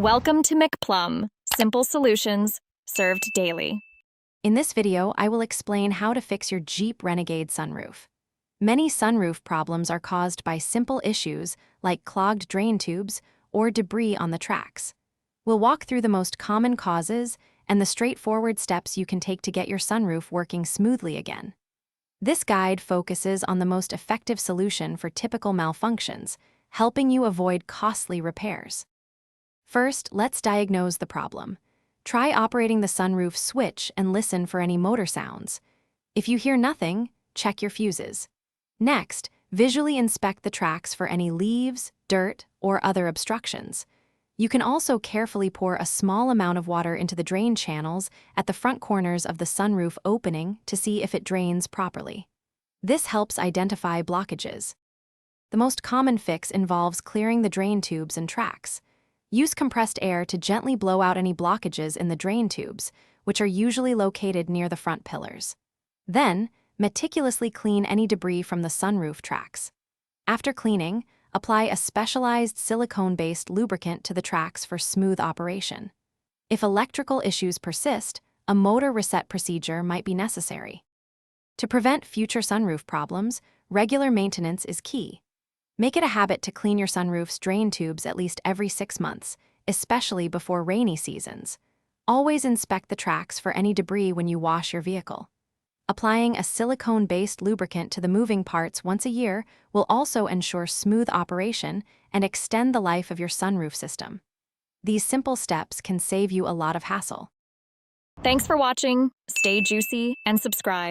Welcome to McPlum, simple solutions served daily. In this video, I will explain how to fix your Jeep Renegade sunroof. Many sunroof problems are caused by simple issues like clogged drain tubes or debris on the tracks. We'll walk through the most common causes and the straightforward steps you can take to get your sunroof working smoothly again. This guide focuses on the most effective solution for typical malfunctions, helping you avoid costly repairs. First, let's diagnose the problem. Try operating the sunroof switch and listen for any motor sounds. If you hear nothing, check your fuses. Next, visually inspect the tracks for any leaves, dirt, or other obstructions. You can also carefully pour a small amount of water into the drain channels at the front corners of the sunroof opening to see if it drains properly. This helps identify blockages. The most common fix involves clearing the drain tubes and tracks. Use compressed air to gently blow out any blockages in the drain tubes, which are usually located near the front pillars. Then, meticulously clean any debris from the sunroof tracks. After cleaning, apply a specialized silicone-based lubricant to the tracks for smooth operation. If electrical issues persist, a motor reset procedure might be necessary. To prevent future sunroof problems, regular maintenance is key. Make it a habit to clean your sunroof's drain tubes at least every 6 months, especially before rainy seasons. Always inspect the tracks for any debris when you wash your vehicle. Applying a silicone-based lubricant to the moving parts once a year will also ensure smooth operation and extend the life of your sunroof system. These simple steps can save you a lot of hassle. Thanks for watching. Stay juicy and subscribe.